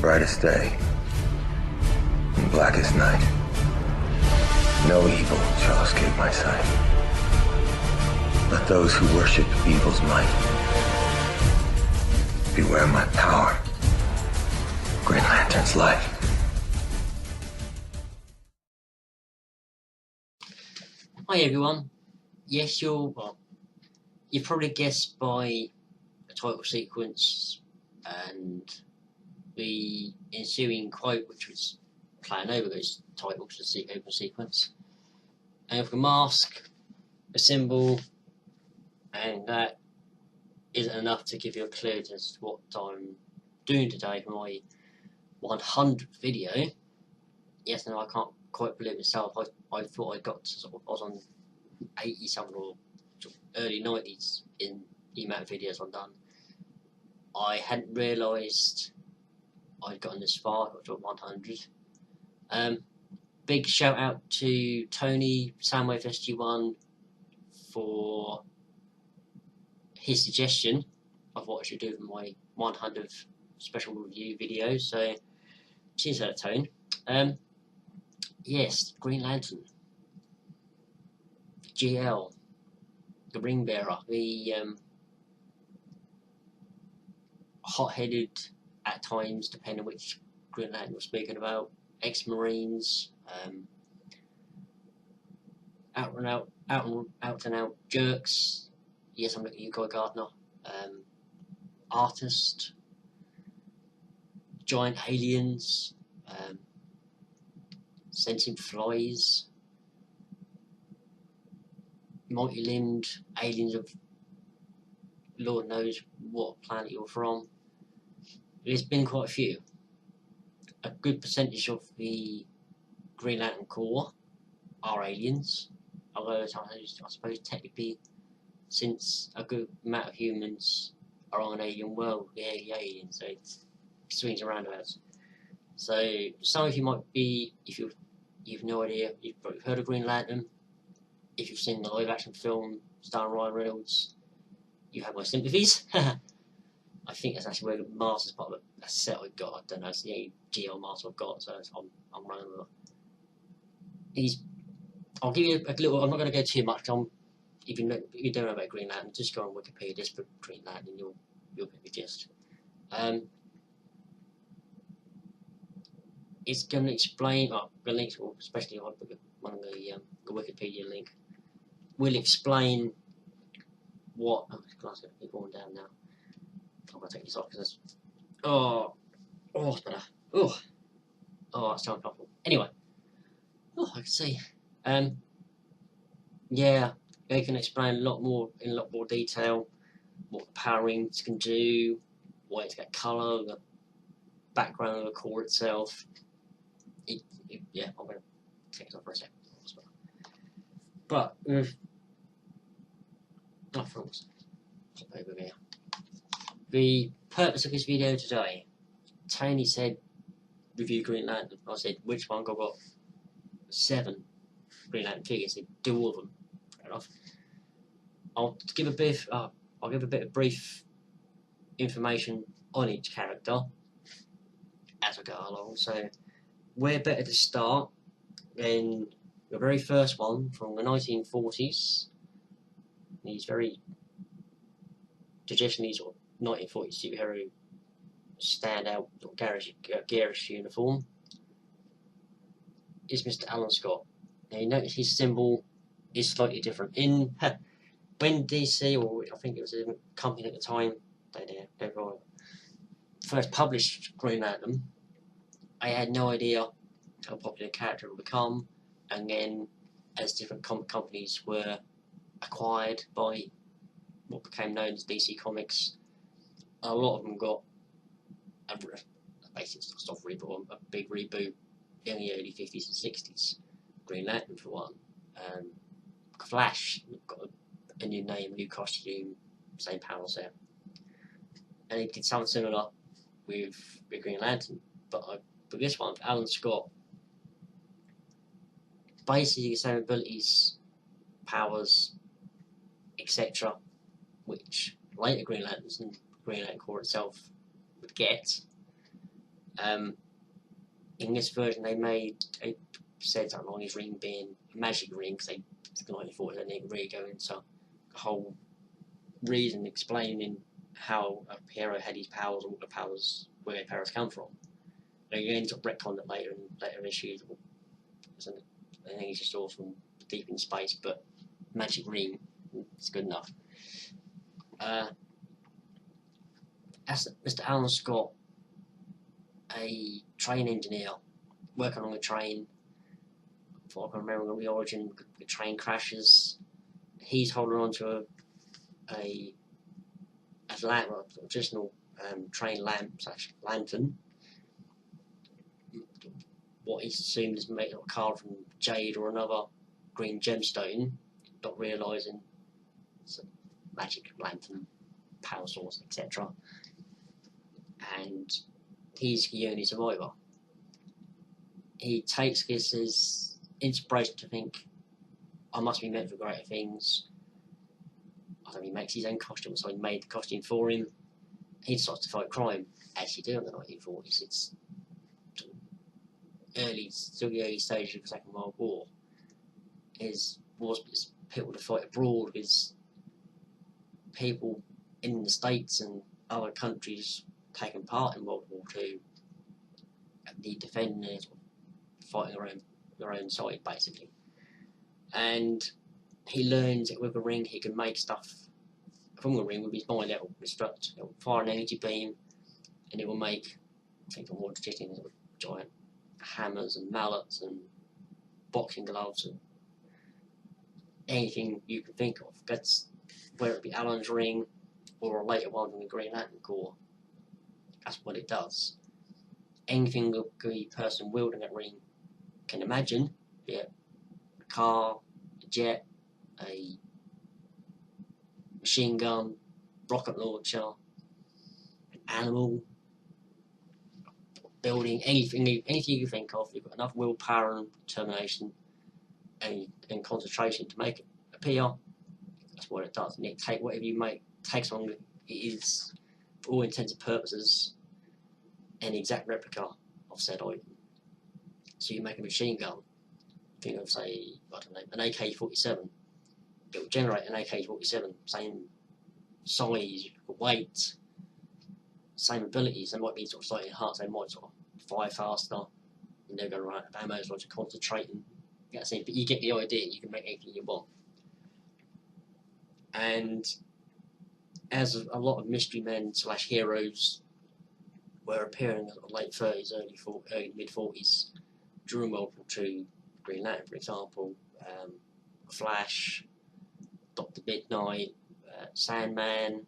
brightest day, and blackest night. No evil shall escape my sight. Let those who worship evil's might beware my power, Green Lantern's light. Hi everyone. Yes, you've probably guessed by the title sequence and the ensuing quote, which was playing over those titles, the open sequence. And with a mask, a symbol, and that isn't enough to give you a clue as to what I'm doing today for my 100th video. Yes, no, I can't quite believe it myself. I thought I got to I was on 80 something or early 90s in the amount of videos I've done. I hadn't realised I'd gotten this far, got to 100. Big shout out to Tony, Soundwave SG1 for his suggestion of what I should do for my 100th special review video. So cheers for that, Tone. Yes, Green Lantern, GL, the ring bearer, the hot-headed at times, depending on which Green Lantern we're speaking about, ex-Marines, out and out jerks. Yes, I'm looking at you, Guy Gardner. Artist, giant aliens, sentient flies, multi-limbed aliens of Lord knows what planet you're from. There's been quite a few. A good percentage of the Green Lantern Corps are aliens, although I suppose technically, since a good amount of humans are on an alien world, the aliens, so it swings around about. So some of you might be, if you've no idea, you've probably heard of Green Lantern. If you've seen the live action film starring Ryan Reynolds, you have my sympathies. I think that's actually where the mask is part of a set I got. I don't know, it's the only GL mask I've got, so I'm running with it. I'll give you a little. I'm not going to go too much. If you don't know about Green Lantern, just go on Wikipedia, just put Green Lantern, and you'll get the gist. It's going to explain. The links, especially if I put one of the Wikipedia link, will explain what. Oh, this glass is going to keep going down now. I'm going to take this off because it's. It's better. That's so uncomfortable. Anyway, I can see. Yeah, they can explain in a lot more detail what the power rings can do, why it's got colour, the background of the core itself. Yeah, I'm going to take it off for a second. But with pop over here. The purpose of this video today, Tony said review Green Lantern. I said which one? I've got 7 Green Lantern figures. He do all of them. Fair enough. I'll give a bit of brief information on each character as I go along. So where better to start than the very first one from the 1940s. These very traditionally sort of 1940s superhero standout or garish uniform is Mr. Alan Scott. Now you notice his symbol is slightly different. When DC, or I think it was a company at the time, they first published Green Lantern, I had no idea how popular the character would become, and then as different companies were acquired by what became known as DC Comics, a lot of them got a big reboot in the early 50s and 60s. Green Lantern for one. Flash got a new name, new costume, same panel set. And he did something similar with Green Lantern. But this one, Alan Scott, basically the same abilities, powers, etc., which later Green Lanterns and Green Lantern Corps itself would get. In this version, they said something along his ring being a magic ring, because they thought they didn't really go into the whole reason explaining how a hero had his powers and what the powers, where their powers come from. They ended up retconning it later in later issues. I think he's just all from deep in space, but magic ring is good enough. As Mr. Alan Scott, a train engineer working on a train, if I can remember the origin, the train crashes. He's holding on to a lamp, a traditional train lamp / lantern. What is assumed is made or carved from jade or another green gemstone, not realising it's a magic lantern, power source, etc. And he's the only survivor. He takes this as inspiration to think, I must be meant for greater things. I don't know, he makes his own costume, so he made the costume for him. He decides to fight crime, as you do in the 1940s. It's still the early stages of the Second World War. His people to fight abroad, with people in the States and other countries taking part in World War II, the defending it, fighting their own side basically. And he learns that with a ring he can make stuff from the ring with his mind. It will construct, it will fire an energy beam, and it will make, I think, more traditional giant hammers and mallets and boxing gloves and anything you can think of. That's whether it be Alan's ring or a later one from the Green Lantern Corps. That's what it does. Anything the person wielding that ring can imagine, be it a car, a jet, a machine gun, rocket launcher, an animal, building, anything you think of. You've got enough willpower and determination and concentration to make it appear. That's what it does. And it whatever you make takes on, it is, for all intents and purposes, an exact replica of said item. So you make a machine gun, think of, say, I don't know, an AK-47. It will generate an AK-47, same size, weight, same abilities. They might be sort of slightly enhanced. They might sort of fire faster, and they're going to run out of ammo as long as you're concentrating. That's it. But you get the idea. You can make anything you want. And as a lot of mystery men / heroes were appearing in the late 30s, early mid 40s during World War II, Green Lantern, for example, Flash, Dr. Midnight, Sandman,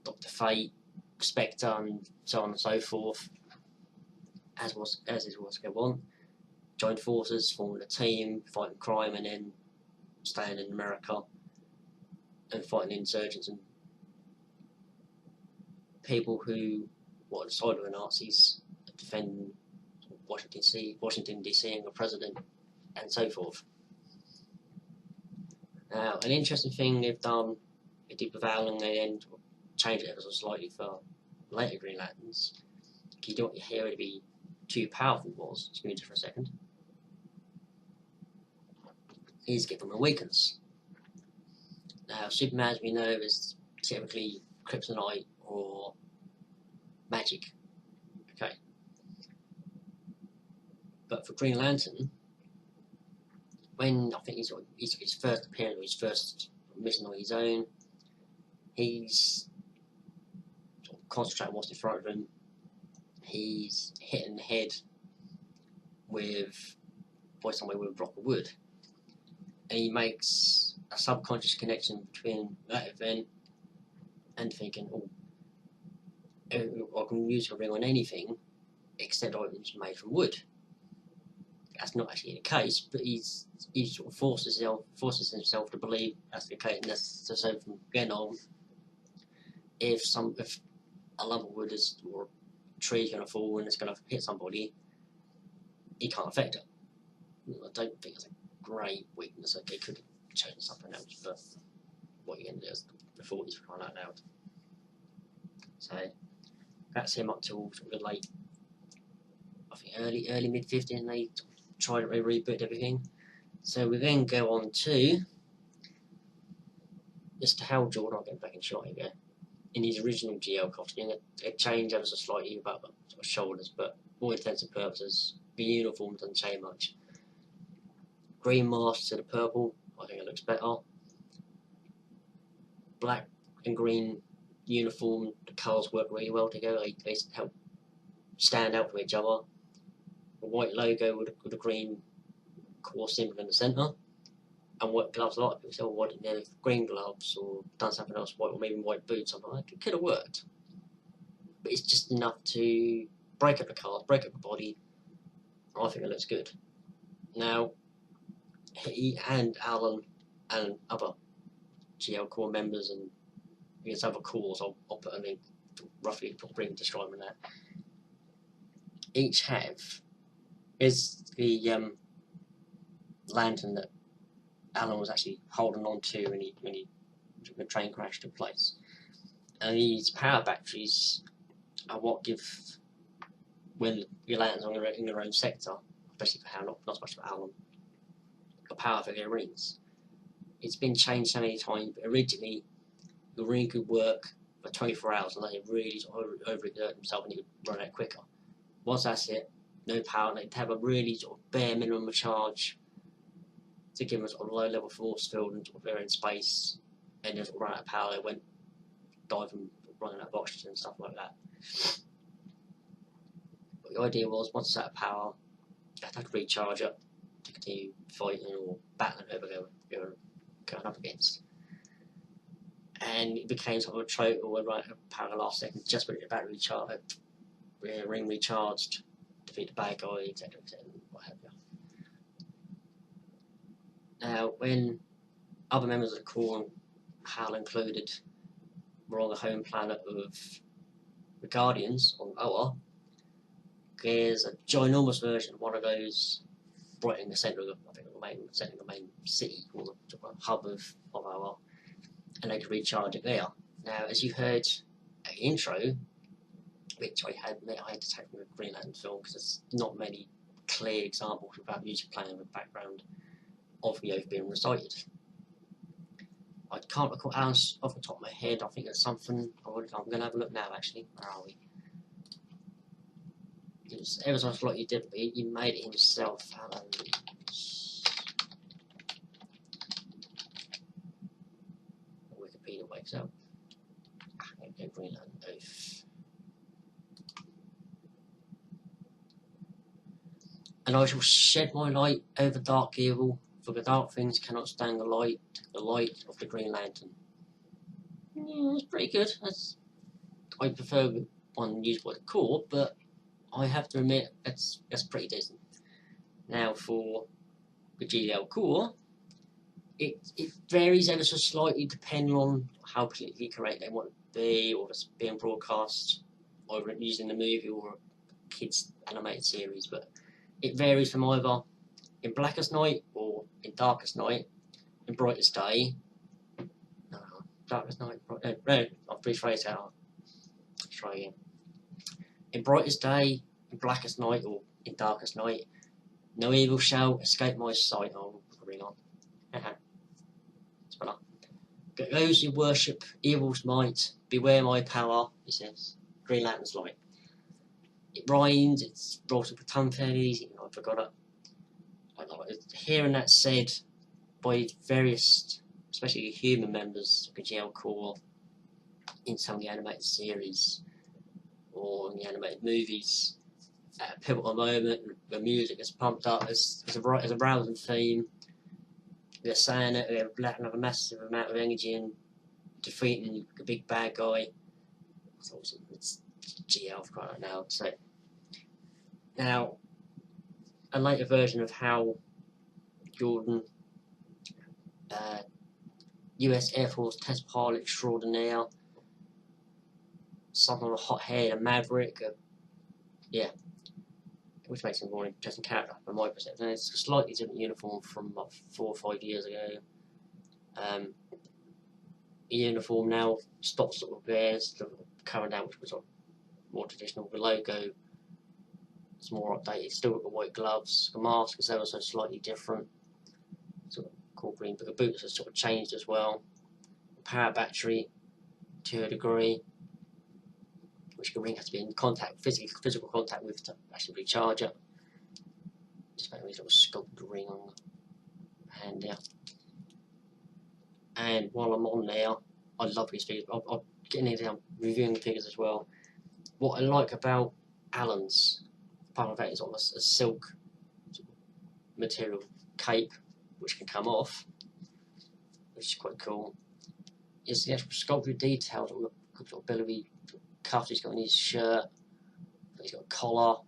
Dr. Fate, Spectre, and so on and so forth. As it was go on, joined forces, forming a team, fighting crime, and then staying in America and fighting insurgents and people who were on the side of the Nazis, defending Washington DC and the president, and so forth. Now, an interesting thing they did with Alan, they then changed it ever so slightly for later Green Lanterns. You don't want your hero to be too powerful, was. Just mute it for a second. Is give them a weakness. Now, Superman, as we know, is typically kryptonite or magic. Okay. But for Green Lantern, when I think he's his first appearance, his first mission on his own, he's sort of concentrating what's in front of him. He's hit in the head by somebody with a block of wood, and he makes a subconscious connection between that event and thinking, oh, I can use a ring on anything except items made from wood. That's not actually the case, but he sort of forces himself to believe that's the case, and that's so from then on, if a lump of wood or a tree is going to fall and it's going to hit somebody, he can't affect it. I don't think it's a great weakness. They could change something else, but what you're going to do is the 40s for crying out loud. So that's him up till sort of the late I think early mid 50s, and they tried to reboot everything. So we then go on to Mr. Hal Jordan. I'll get back in shot here. In his original GL costume, it changed ever so slightly about the sort of shoulders, but for all intents and purposes, the uniform doesn't change much. Green mask to the purple, I think it looks better. Black and green uniform, the colours work really well together. They help stand out from each other. The white logo with the green core symbol in the centre, and white gloves. A lot of people say, well, why didn't they have green gloves or done something else, white, or maybe white boots? Something like that. It could have worked, but it's just enough to break up the cars, break up the body. I think it looks good. Now, he and Alan and other GL core members and his other cores, I'll put a link to roughly bring describing that. Each have is the lantern that Alan was actually holding on to when the train crash took place. And these power batteries are what give, when your lanterns are in their own sector, especially for Hal, not so much for Alan, a power for their rings. It's been changed so many times, but originally the ring could work for 24 hours and they really overexert themselves and it would run out quicker. Once that's it, no power, they'd have a really sort of bare minimum of charge to give them a sort of low level force field and sort of they're in space and just run out of power. They went diving, running out of oxygen and stuff like that. But the idea was, once it's out of power, they have to recharge it to continue fighting or battling whoever they were going up against. And it became sort of a trope, or right at power the last second, just with the battery ring recharged, defeat the bad guy, etc., what have you. Now, when other members of the Corps, Hal included, were on the home planet of the Guardians on Oa, there's a ginormous version of one of those right in the centre of the main city, or the hub of Oa, and they could recharge it there. Now, as you heard at the intro, which I had to take from the Green Lantern film because there's not many clear examples without music playing in the background of the oath being recited. I can't recall Alan's off the top of my head. I think there's something. I'm going to have a look now. Actually, where are we? It's ever so slightly different. He made it himself. Alan. Wikipedia wakes up. Okay, Green Lantern oath. And I shall shed my light over dark evil, for the dark things cannot stand the light of the Green Lantern. Yeah, that's pretty good. I prefer the one used by the Corps, but I have to admit that's pretty decent. Now for the GL Corps, it varies ever so slightly depending on how politically correct they want to be, or if it's being broadcast, either using the movie or a kids animated series, but it varies from either in Blackest Night or in Darkest Night, in Brightest Day. No, Darkest Night, no, I'll rephrase that. Let's try again. In Brightest Day, in Blackest Night, or in Darkest Night, no evil shall escape my sight. Oh, ring on. It's better. Those who worship evil's might, beware my power, he says. Green Lantern's light. It rhymes, it's brought up a tongue fairly easy, I forgot it. Hearing that said by various, especially human members of the GL Corps in some of the animated series or in the animated movies, at a pivotal moment, the music is pumped up as a rousing theme. They're saying it, they're letting up a massive amount of energy in defeating the big bad guy. It's GL for right now. So now, a later version of Hal Jordan, US Air Force test pilot extraordinaire, something of a hot-headed maverick, yeah, which makes him more interesting character from my perception. It's a slightly different uniform from about 4 or 5 years ago. The uniform now stops sort of there, the current out, which was sort of more traditional. The logo It's more updated. Still got the white gloves. The mask is also slightly different. Sort of cool green, but the boots have sort of changed as well. Power battery to a degree, which the ring has to be in contact, physical contact with to actually recharge it. Just make a little sculpted ring on the hand there. And while I'm on there, I love these figures. I'm getting into them, reviewing the figures as well. What I like about Allen's, part of that is almost a silk material cape, which can come off, which is quite cool. Is the actual sculpted details, all the good sort of billowy cuffs he's got on his shirt. He's got a collar,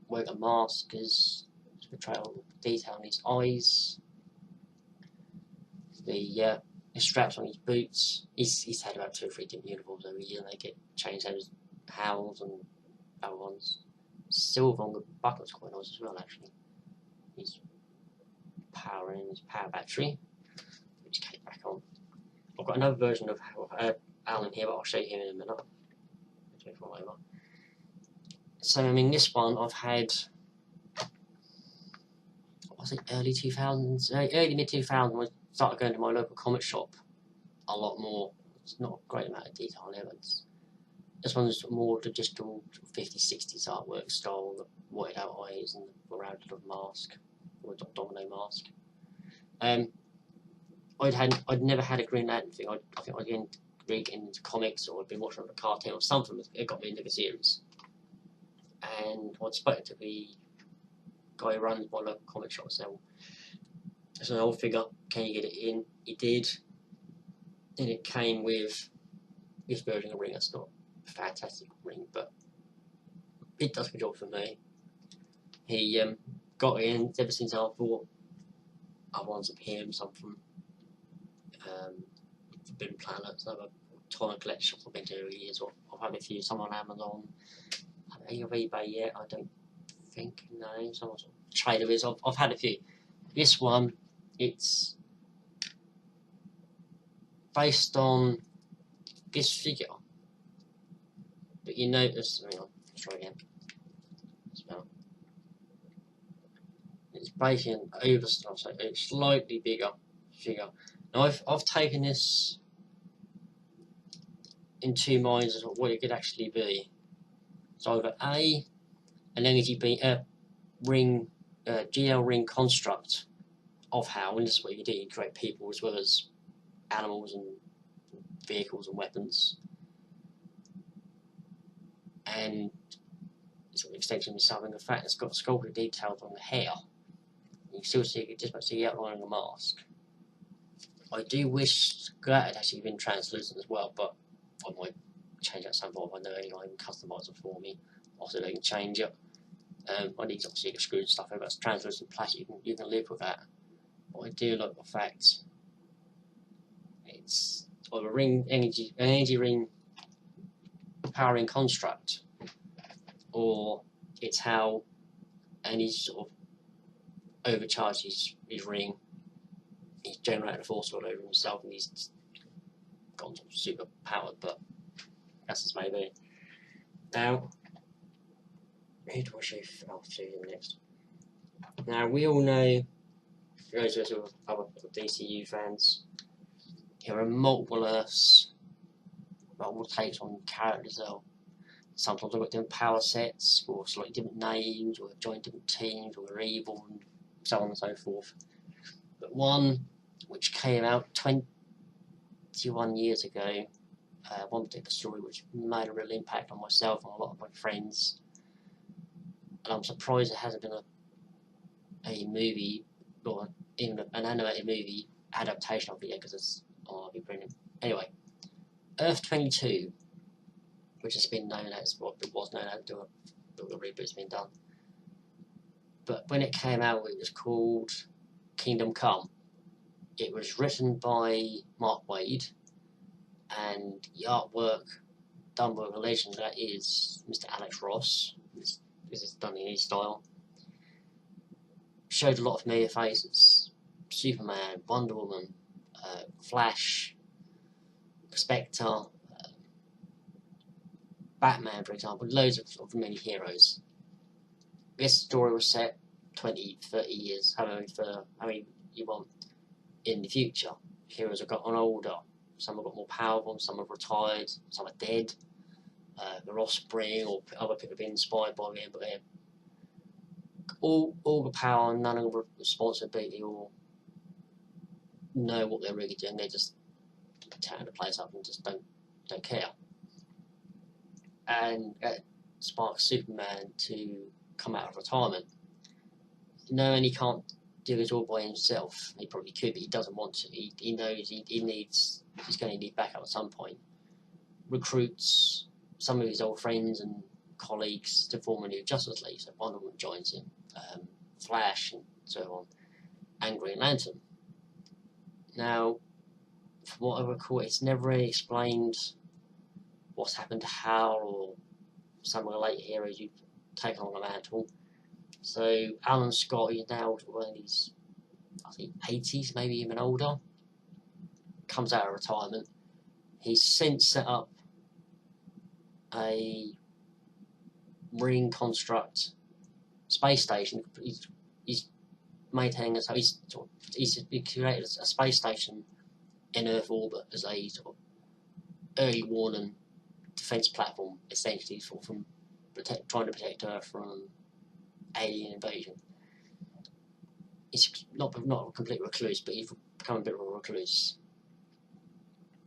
wearing a mask, is to portray all the detail on his eyes. The straps on his boots. He's had about 2 or 3 different uniforms every year, and they get changed. Those Howls and other ones. Silver on the buckle's quite nice as well, actually. He's powering his power battery, which came back on. I've got another version of Alan here, but I'll show you him in a minute. So, I mean, this one I've had, what was it, early 2000s, early mid 2000s, when I started going to my local comic shop a lot more. It's not a great amount of detail there, but this one's more traditional 50s, 60s artwork style, the whited out eyes and the rounded off mask, or the domino mask. I'd never had a Green Lantern thing. I think I'd been getting into comics, or I'd been watching a cartoon or something. It got me into the series, and I'd spoken to the guy who runs my local comic shop. So it's an old figure. Can you get it in? He did, and it came with this version of ring. It's not a fantastic ring, but it does the job for me. He got it in ever since I bought other ones of him, some from Forbidden Planet, so a toy collection I've been doing over years. I've had a few, some on Amazon. I haven't of eBay yet, I don't think, no, some sort of trader is. I've had a few. This one, it's based on this figure, but you notice, hang on, let's try again. It's based on overstuff, so it's slightly bigger figure. Now I've taken this in 2 minds as to what it could actually be. So either A, an energy ring, GL ring construct of Hal, and this is what you do, you create people as well as animals and vehicles and weapons. And sort of extension of something, the fact it's got sculpted details on the hair. You can still see, just about see the outline of the mask. I do wish that had actually been translucent as well, but I might change that some more. I know anyone can customise it for me. Also, they can change it. I need to obviously screw and stuff over. It's translucent plastic. You can live with that. But I do like the fact it's either an energy ring powering construct, or it's how, and he's sort of overcharged his ring. He's generated a force all over himself, and he's gone super powered, but that's as may be. Now, who do I show? I'll show you next. Now, we all know, for those of us who are other DCU fans, there are multiple Earths, multiple takes on characters. Sometimes they've got different power sets, or slightly different names, or join different teams, or they're evil, and so on and so forth. But one which came out 21 years ago, one particular story which made a real impact on myself and a lot of my friends, and I'm surprised there hasn't been a movie, or even an animated movie adaptation of it yet, because it's be brilliant. Anyway, Earth 22, which has been known as, what it was known as, the reboot's been done. But when it came out, it was called Kingdom Come. It was written by Mark Waid, and the artwork done by a legend that is Mr. Alex Ross. This is done in his style. Showed a lot of familiar faces: Superman, Wonder Woman, Flash, Spectre, Batman, for example, loads of many heroes. This story was set 20, 30 years, however you want, in the future. Heroes have gotten older, some have got more powerful, some have retired, some are dead. Their offspring or other people have been inspired by them, but they're all the power, none of the responsibility, or know what they're really doing. They just tear the place up and just don't care. And that sparks Superman to come out of retirement. Knowing he can't do it all by himself, he probably could, but he doesn't want to. He knows he's going to need backup at some point. Recruits some of his old friends and colleagues to form a new Justice League. So one of them joins him, Flash and so on, and Green Lantern. Now, from what I recall, it's never really explained what's happened to Hal or some of the later heroes who've taken on the mantle. So Alan Scott, he's now in his, I think, 80s, maybe even older, comes out of retirement. He's since set up a ring construct space station. He's maintaining he's created a space station in Earth orbit as a sort of early warning defense platform, essentially from trying to protect Earth from alien invasion. He's not a complete recluse, but he's become a bit of a recluse.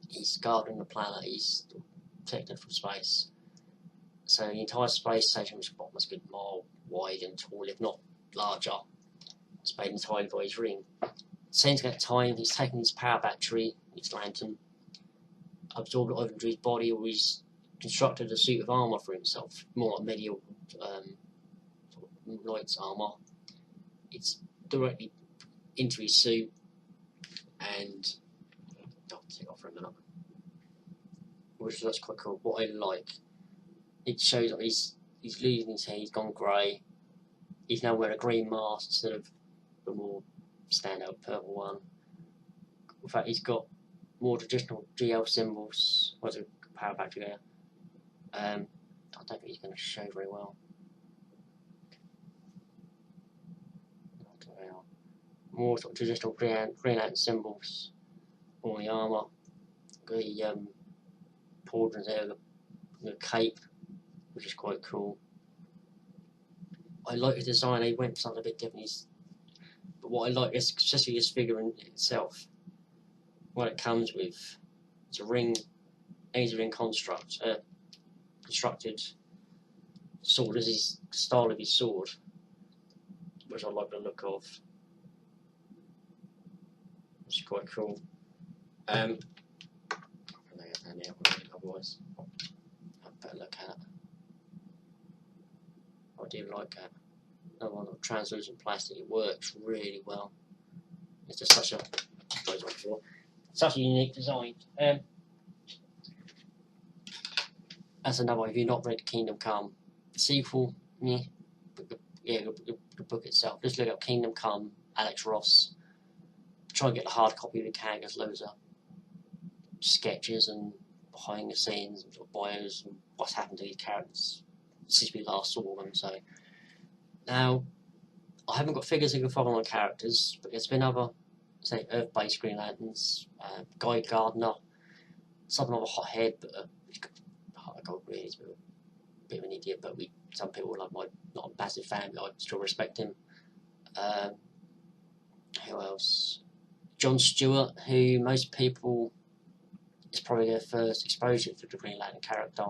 He's guarding the planet. He's protected from space. So the entire space station, which must be a mile wide and tall, if not larger, is made entirely by his ring. Since that time, he's taken his power battery, his lantern, absorbed it over into his body, or he's constructed a suit of armour for himself, more like medieval knight's armour. It's directly into his suit, and I'll take off for a minute, which that's quite cool. What I like, it shows that he's losing his hair, he's gone grey. He's now wearing a green mask instead of the more standout purple one. In fact, he's got more traditional GL symbols. What's a power battery there? I don't think he's going to show very well. More sort of traditional Green Lantern symbols on the armour. The pauldrons there, the cape, which is quite cool. I like the design. They went for something a bit different. But what I like is especially this figure in itself. What it comes with, it's a ring, construct, constructed sword. This is the style of his sword, which I like the look of. Which is quite cool. Otherwise, I'd better look at it. I do like that. Another one of translucent plastic. It works really well. It's just such a unique design. That's another one. If you've not read Kingdom Come, the sequel, the book itself. Just look up Kingdom Come, Alex Ross. Try and get the hard copy if you can. There's loads of sketches and behind the scenes and sort of bios and what's happened to these characters since we last saw them. So now I haven't got figures who can follow on characters, but there's been other, say, Earth-based Green Lanterns. Guy Gardner, something of a hothead, but really is a bit of an idiot. But some people might not a massive fan, but I still respect him. Who else? John Stewart, who most people, it's probably their first exposure to the Green Lantern character,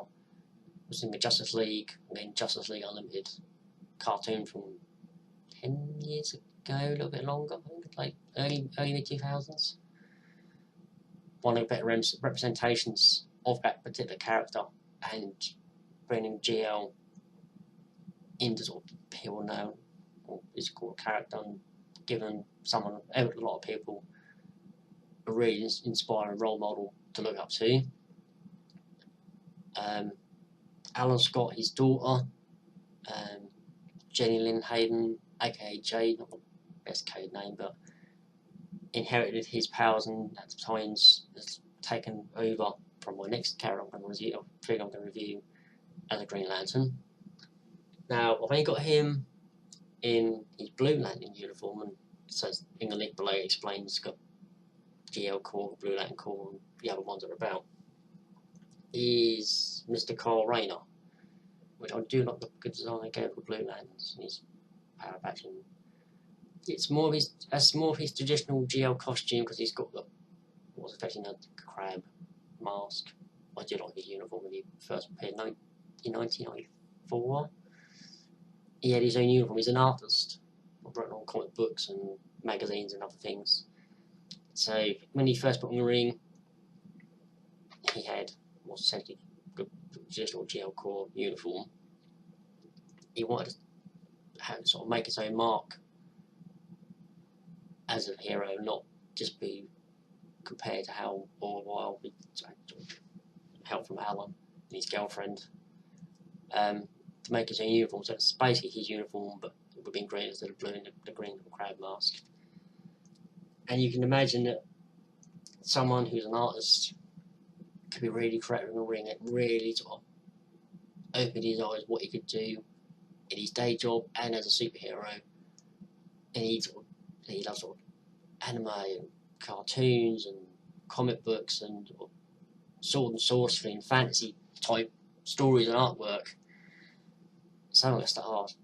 was in the Justice League, and then Justice League Unlimited cartoon from 10 years ago, a little bit longer, I think, like early mid-2000s. One of the better representations of that particular character, and bringing GL into sort of people know what is called a character, and giving a lot of people a really inspiring role model to look up to. Alan Scott, his daughter, Jenny Lynn Hayden, aka Jade, not the best code name, but inherited his powers and at times has taken over from my next character I'm going to review, as a Green Lantern. Now, I've only got him in his Blue Lantern uniform, and so in the link below it explains it's got GL Corps, Blue Lantern Corps, and the other ones that are about. Is Mr. Carl Rayner, which I do like the good design they gave for Blue Lanterns and his power action. It's more of his traditional GL costume because he's got the what's affecting a crab mask. I did like his uniform when he first appeared in 1994. He had his own uniform. He's an artist. I've written on comic books and magazines and other things. So when he first put on the ring, he had what's essentially the traditional GL Corps uniform. He wanted to sort of make his own mark as a hero, not just be compared to Hal or Wild with help from Alan and his girlfriend to make his own uniform. So it's basically his uniform, but it would have been green instead of blue and the green little crab mask. And you can imagine that someone who's an artist could be really creative in the ring and really sort of opened his eyes what he could do in his day job and as a superhero. And he loves sort of anime and cartoons and comic books and sword and sorcery and fantasy type stories and artwork. Some of the stuff,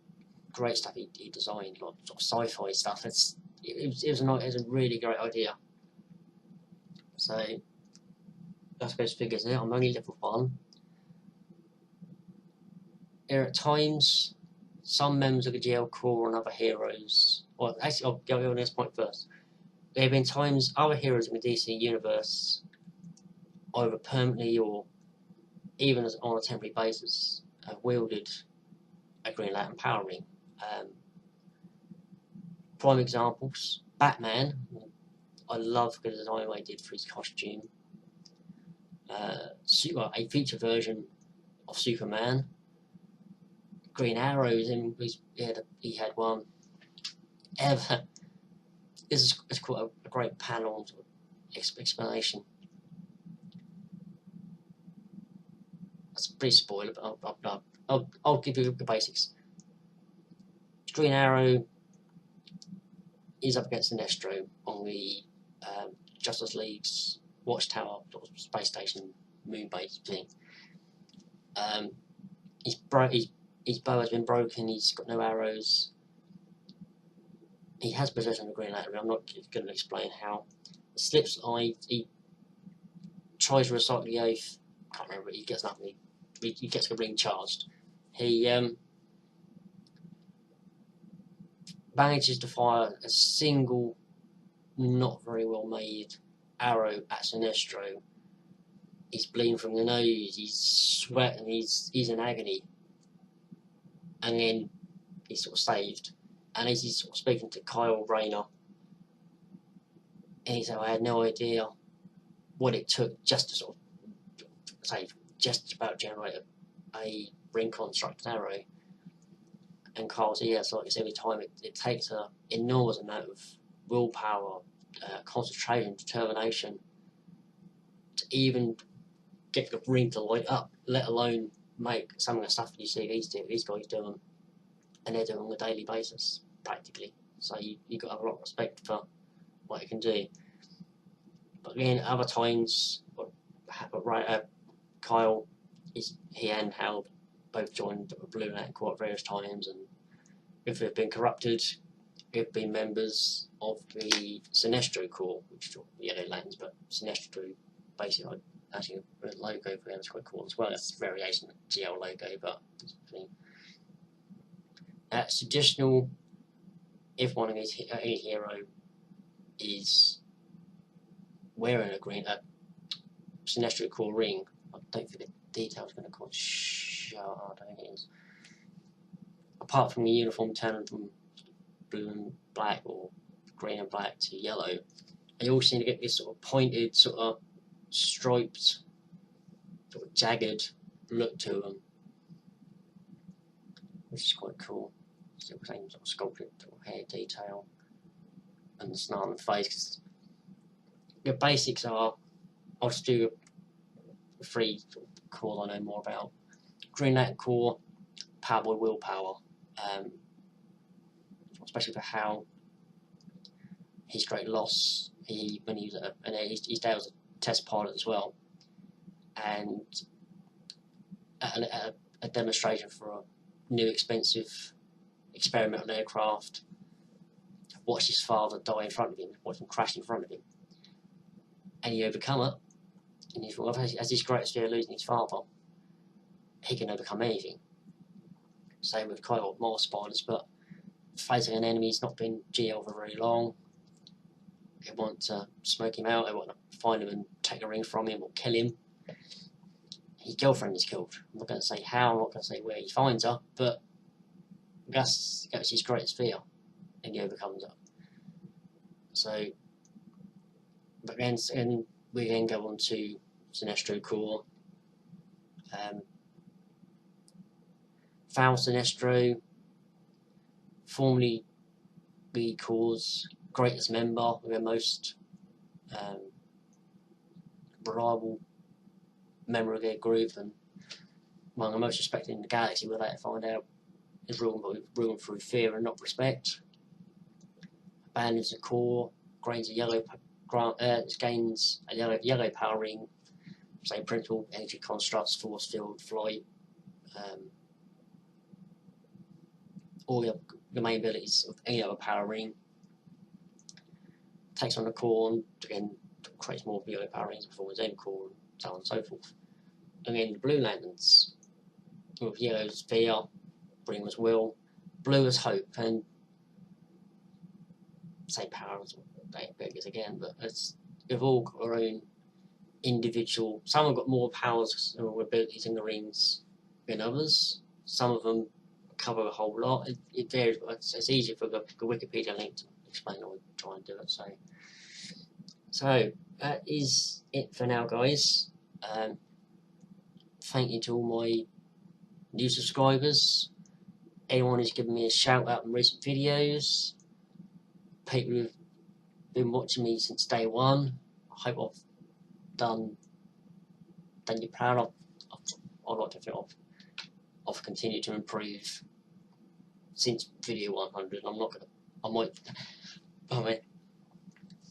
great stuff he designed, like sort of sci-fi stuff. It was a really great idea. So I suppose figures out. I'm only level 1. There are at times some members of the GL Corps and other heroes. Well, actually, I'll go on this point first. There have been times other heroes in the DC universe, either permanently or even on a temporary basis, have wielded a Green Lantern power ring. Prime examples: Batman. I love the design they did for his costume. A feature version of Superman. Green Arrow, he had one. This is quite a great panel explanation. That's a pretty spoiler, but I'll give you the basics. Green Arrow is up against Sinestro on the Justice League's Watchtower sort of space station moon base thing. His bow has been broken. He's got no arrows. He has possession of the Green Lantern. I'm not going to explain how. He slips on. He tries to recite the oath. Can't remember. He gets nothing. He gets the ring charged. He manages to fire a single, not very well made arrow at Sinestro. He's bleeding from the nose. He's sweating. He's in agony. And then he's sort of saved. And as he's sort of speaking to Kyle Rayner, and he said, I had no idea what it took just to sort of say, just about generate a ring constructed arrow. And Kyle said, yes, like I said, every time it takes an enormous amount of willpower, concentration, determination to even get the ring to light up, let alone make some of the stuff that you see these guys doing, and they're doing on a daily basis, practically. So you got to have a lot of respect for what it can do. But again, other times, Kyle, he and Hal both joined the Blue Lantern Corps at various times, and if they've been corrupted, they've been members of the Sinestro Corps, which is Yellow Lanterns, but Sinestro basically actually a logo for them is quite cool as well. That's a variation of the GL logo, but it's traditional. If one of any hero is wearing a green Sinestro Corps ring, I don't think the details are going to quite show. I don't think it is. Apart from the uniform turning from blue and black or green and black to yellow, they all seem to get this sort of pointed, sort of striped, sort of jagged look to them, which is quite cool. Still the same sort of sculpted sort of hair detail and the snarling face. Cause the basics are, I'll just do a free sort of call I know more about. Green Lantern Corps, powered by willpower, especially for how his great loss. When he was his dad was a test pilot as well, and at a demonstration for a new expensive experimental aircraft, watched his father die in front of him, watched him crash in front of him, and he overcome it. And he thought, as his greatest fear losing his father, he can overcome anything. Same with Kyle Mars spiders, but facing an enemy who's not been GL for very long, they want to smoke him out, they want to find him and take a ring from him or kill him. His girlfriend is killed. I'm not going to say how, I'm not going to say where he finds her, but that's his greatest fear, and he overcomes it. So, but then we then go on to Sinestro Corps. Foul Sinestro, formerly the Corps' greatest member, the most reliable member of their group, and one of the most respected in the galaxy, we'll later find out is ruled through fear and not respect. Abandons the Corps, gains a yellow power ring, same principle, energy constructs, force field, flight, all the main abilities of any other power ring. Takes on the Corps and again creates more yellow power rings before his own Corps, and so on and so forth. And then the Blue Lanterns, with yellow as fear, green as will, blue as hope, and say power as beggars again, but they've all got their own individual. Some have got more powers or abilities in the rings than others. Some of them cover a whole lot. It varies, but it's easier for the Wikipedia link to explain. I would try and do it. So that is it for now, guys. Thank you to all my new subscribers, anyone who's given me a shout out in recent videos, people who've been watching me since day one. I hope I've done you proud. I'd like to think I've continued to improve since video 100.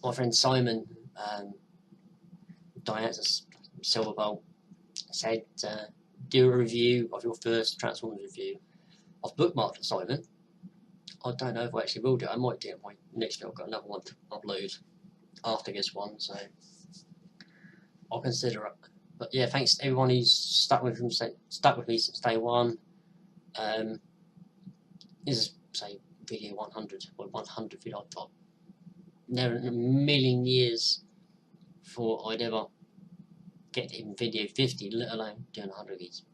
My friend Simon, Diana's Silverbolt, said do a review of your first Transformers review. I've bookmarked it, Simon. I don't know if I actually will do it. I might do it my next video. I've got another one to upload after this one, so I'll consider it. But yeah, thanks to everyone who's stuck with me since day one. This is, say, video 100, or 100 video. I've never in a million years thought I'd ever get to even video 50, let alone doing 100 of these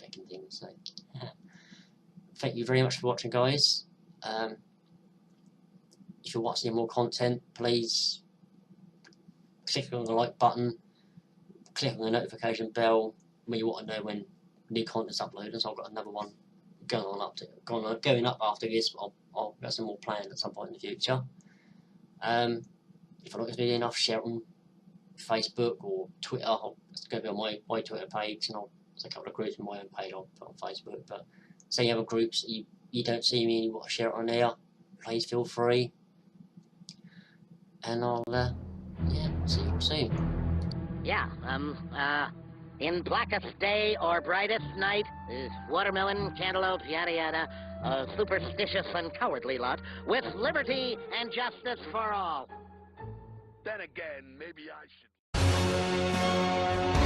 fucking things. So, thank you very much for watching, guys. If you want to see more content, please click on the like button, click on the notification bell when you want to know when new content's uploaded. So I've got another one going up after this. I'll get some more planned at some point in the future. If I like this video enough, share it on Facebook or Twitter. It's going to be on my Twitter page, and there's a couple of groups on my own page I'll put on Facebook. But say you have groups that you don't see me and you want to share it on there, please feel free. And I'll see you all soon. Yeah, in blackest day or brightest night, watermelon, cantaloupe, yada yada, a superstitious and cowardly lot, with liberty and justice for all. Then again, maybe I should...